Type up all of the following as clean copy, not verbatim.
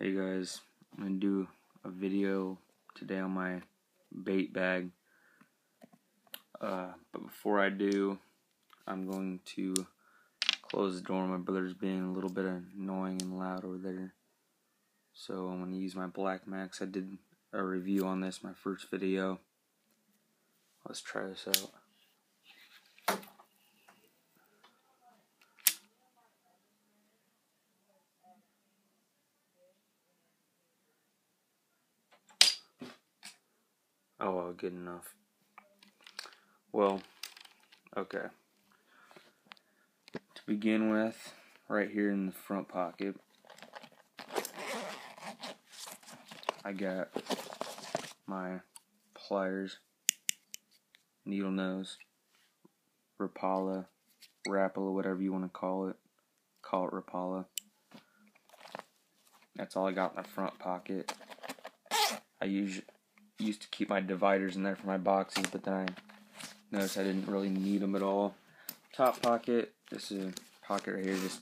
Hey guys, I'm going to do a video today on my bait bag, but before I do, I'm going to close the door. My brother's being a little bit annoying and loud over there, so I'm going to use my Black Max. I did a review on this, my first video. Let's try this out. Oh, well, good enough. Well, okay. To begin with, right here in the front pocket, I got my pliers, needle nose, Rapala, whatever you want to call it. Call it Rapala. That's all I got in the front pocket. I used to keep my dividers in there for my boxes, but then I noticed I didn't really need them at all. Top pocket, this is a pocket right here, just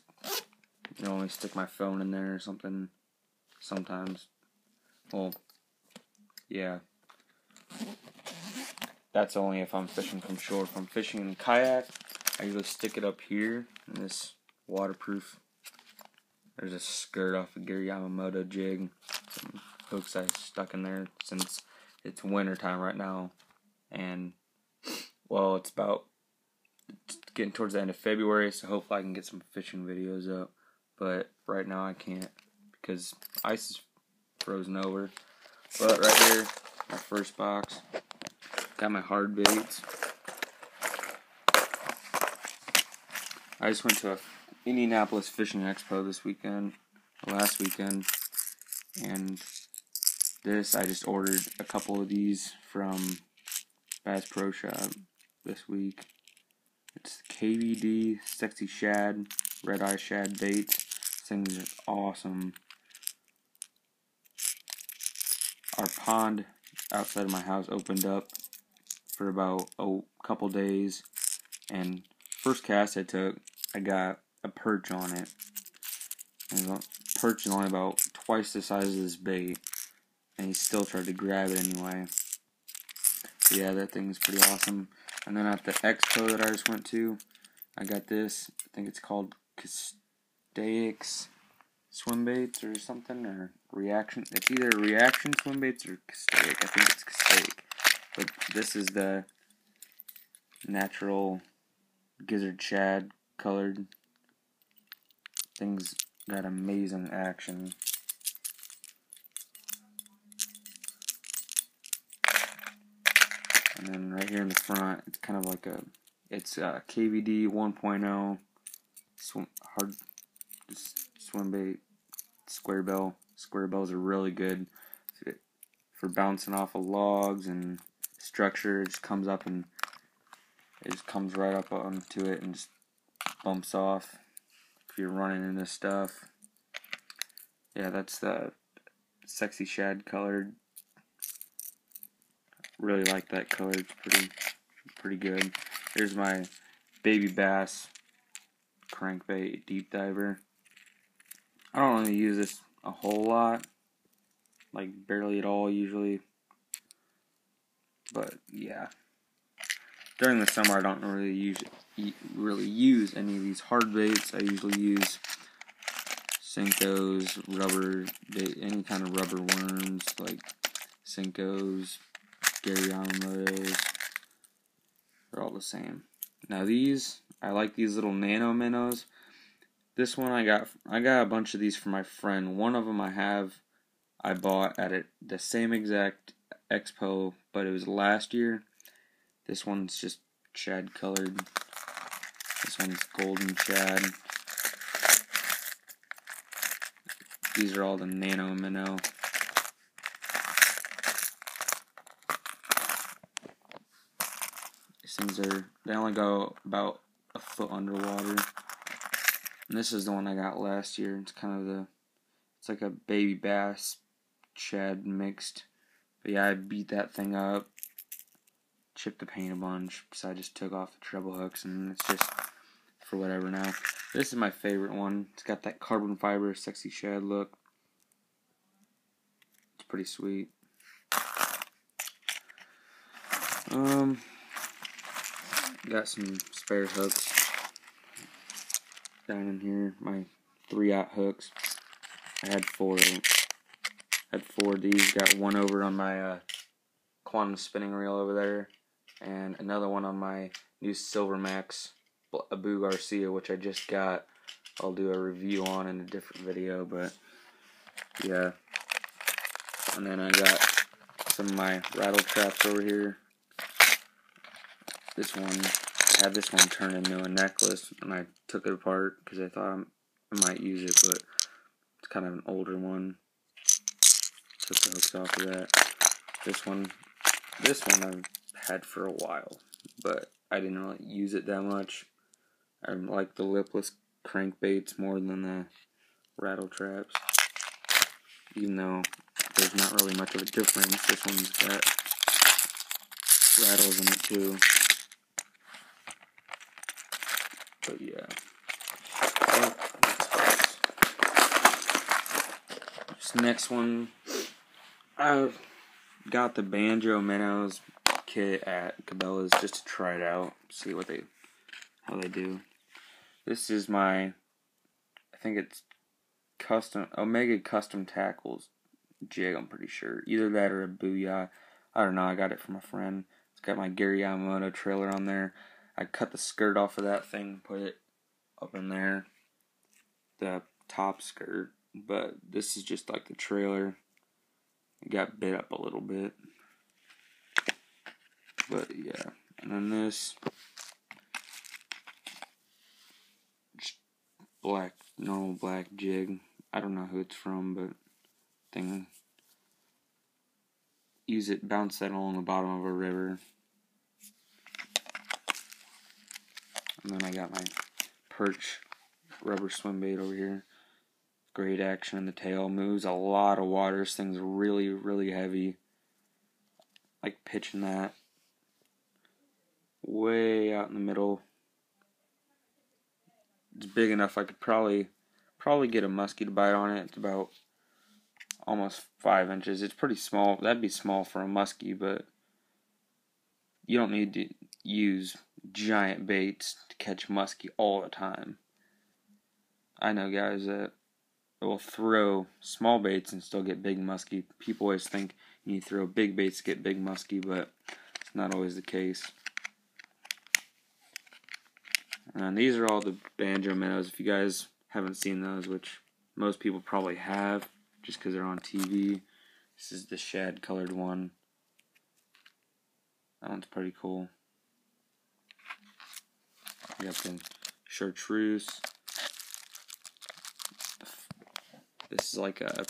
only stick my phone in there or something sometimes. Well, yeah. That's only if I'm fishing from shore. If I'm fishing in kayak, I usually stick it up here in this waterproof. There's a skirt off of Gary Yamamoto jig. Some hooks I stuck in there since it's winter time right now. And, well, it's getting towards the end of February, so hopefully I can get some fishing videos up. But right now I can't because ice is frozen over. But right here, my first box, got my hard baits. I just went to a Indianapolis Fishing Expo last weekend, and I just ordered a couple of these from Bass Pro Shop this week. It's KVD Sexy Shad, Red Eye Shad baits. These things are awesome. Our pond outside of my house opened up for about a couple days, and first cast I took, I got a perch on it. And the perch is only about twice the size of this bait, and he still tried to grab it anyway. So yeah, that thing's pretty awesome. And then at the expo that I just went to, I got this. I think it's called Castaix swim baits or something, or Reaction. It's either Reaction swim baits or Castaix. I think it's Castaix. But this is the natural gizzard shad colored. Things got amazing action. And then right here in the front, it's kind of like it's KVD 1.0 hard swim bait square bell. Square bells are really good for bouncing off of logs and structure. It just comes up and it just comes right up onto it and just bumps off if you're running into stuff. Yeah, that's the Sexy Shad colored. Really like that color. It's pretty good. Here's my Baby Bass crankbait deep diver. I don't really use this a whole lot, like barely at all usually. But yeah, during the summer I don't really use any of these hard baits. I usually use Senko's, any kind of rubber worms like Senko's, Gary Yamamoto's. They're all the same. Now these, I like these little nano minnows. This one I got a bunch of these for my friend. One of them I bought at the same exact expo, but it was last year. This one's just shad colored. This one's golden shad. These are all the nano minnow. These things they only go about a foot underwater. And this is the one I got last year. It's kind of it's like a baby bass shad mixed. But yeah, I beat that thing up, chipped the paint a bunch, because I just took off the treble hooks, and it's just for whatever now. This is my favorite one. It's got that carbon fiber Sexy Shad look. pretty sweet. Got some spare hooks down in here. My 3/0 hooks. I had four of these. Got one over on my quantum spinning reel over there, and another one on my new Silvermax Abu Garcia, which I just got. I'll do a review on in a different video, but yeah. And then I got some of my rattle traps over here. This one, I had this one turned into a necklace, and I took it apart because I thought I might use it, but it's kind of an older one. Took the hooks off of that. This one I've had for a while, but I didn't really use it that much. I like the lipless crankbaits more than the rattle traps, even though there's not really much of a difference. This one's got rattles in it too. But yeah. This next one, I've got the Banjo Minnows kit at Cabela's just to try it out, see how they do. This is my, I think it's Omega Custom Tackles jig, I'm pretty sure. Either that or a Booyah. I don't know, I got it from a friend. It's got my Gary Yamamoto trailer on there. I cut the skirt off of that thing, put it up in there, the top skirt, but this is just like the trailer. It got bit up a little bit, but yeah. And then this normal black jig. I don't know who it's from, but thing. Use it, bounce that along the bottom of a river. And then I got my perch rubber swim bait over here. Great action in the tail. Moves a lot of water. This thing's really, really heavy. Like pitching that way out in the middle. It's big enough I could probably get a muskie to bite on it. It's about almost 5 inches. It's pretty small. That'd be small for a muskie, but you don't need to use giant baits to catch muskie all the time. I know guys that will throw small baits and still get big muskie. People always think you need to throw big baits to get big muskie, but it's not always the case. And these are all the Banjo Minnows. If you guys haven't seen those, which most people probably have, just because they're on TV. This is the shad colored one. That one's pretty cool. We got the chartreuse. This is like a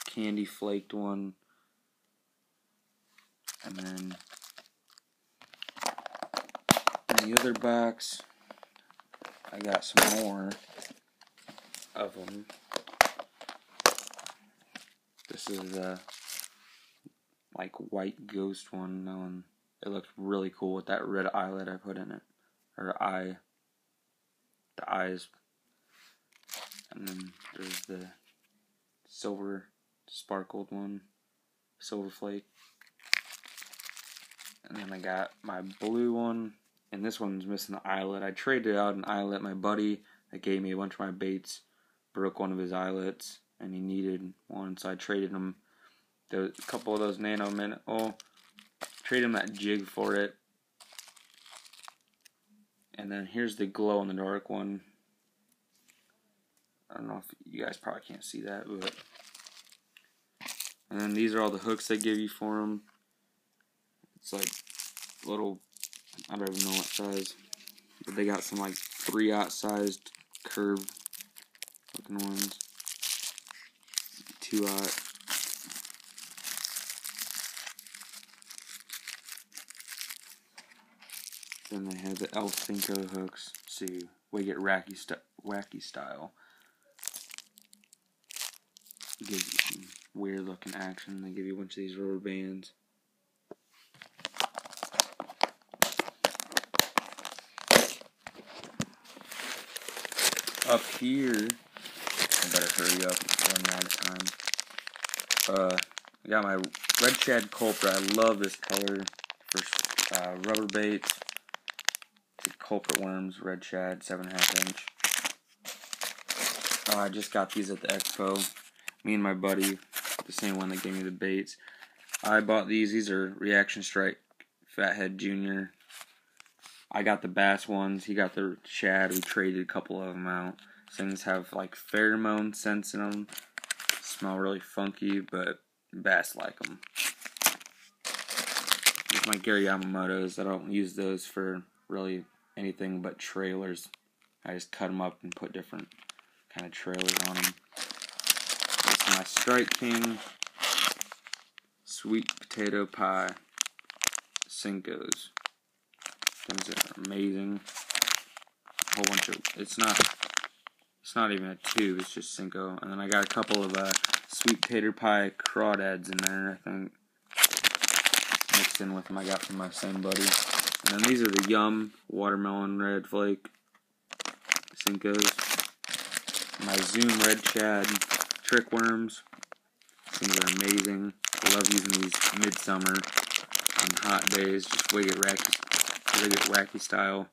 candy flaked one. And then in the other box, I got some more of them. This is the like white ghost one. That one, it looks really cool with that red eyelet I put in it, or eye. The eyes. And then there's the silver sparkled one, silver flake. And then I got my blue one, and this one's missing the eyelet. I traded out an eyelet. My buddy that gave me a bunch of my baits broke one of his eyelets, and he needed one, so I traded him a couple of those Nano Minnow. Oh, traded him that jig for it. And then here's the glow in the dark one. I don't know if you guys probably can't see that, but. And then these are all the hooks they give you for them. It's like little, I don't even know what size, but they got some like 3/0 sized curved looking ones, 2/0. Then they have the El Cinco hooks. See, we get wacky style. Gives you some weird looking action. They give you a bunch of these rubber bands. Up here, I better hurry up, I'm running out of time. I got my red shad culprit. I love this color for rubber baits. Culprit worms, red shad, 7.5 inch. I just got these at the expo. Me and my buddy, the same one that gave me the baits. I bought these. These are Reaction Strike Fathead Junior. I got the bass ones. He got the shad. We traded a couple of them out. Things have like pheromone scents in them. Smell really funky, but bass like them. These are my Gary Yamamoto's. I don't use those for really anything but trailers. I just cut them up and put different kind of trailers on them. This is my Strike King Sweet Potato Pie Senkos. Things are amazing. A whole bunch of, it's not even a tube, it's just Senko. And then I got a couple of sweet potato pie crawdads in there, I think, mixed in with them. I got from my same buddy. And then these are the Yum Watermelon Red Flake Senkos. My Zoom Red Shad Trick Worms. Things are amazing. I love using these midsummer on hot days, just Wicked Wacky style.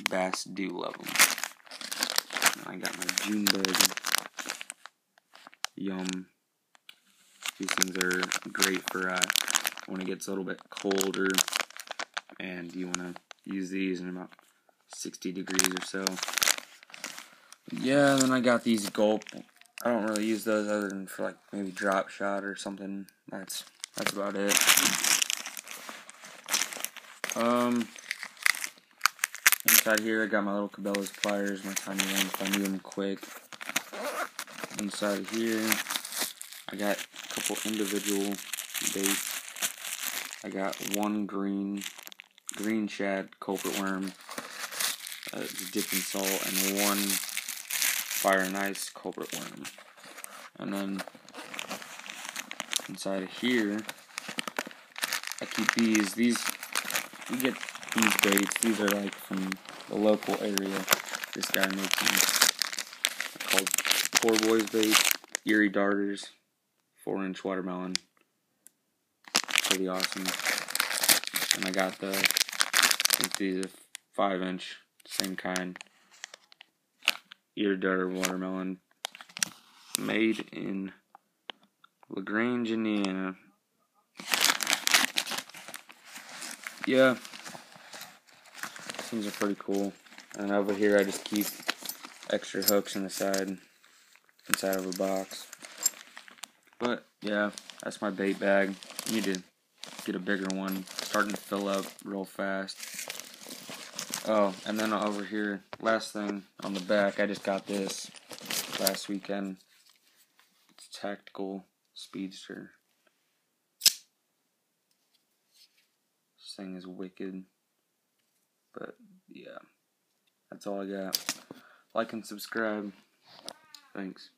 Bass do love them. I got my June bug. Yum. These things are great for when it gets a little bit colder and you want to use these in about 60 degrees or so. Yeah, and then I got these Gulp. I don't really use those other than for like maybe drop shot or something. That's about it. Inside here I got my little Cabela's pliers, my tiny ones if I need them quick. Inside here I got a couple individual baits. I got one green shad culprit worm, dipped in salt, and one fire and ice culprit worm. And then inside of here I keep these. We get these baits. These are like from the local area. This guy makes them. They're called Poor Boys baits. Erie Darters. 4-inch watermelon. Pretty awesome. And I got I think these are 5-inch. Same kind. Erie Darter watermelon. Made in LaGrange, Indiana. Yeah, things are pretty cool. And over here I just keep extra hooks inside of a box. But yeah, that's my bait bag. Need to get a bigger one. Starting to fill up real fast. Oh, and then over here, last thing on the back, I just got this last weekend. It's Tactical Speedster. This thing is wicked. But yeah, that's all I got. Like and subscribe. Thanks.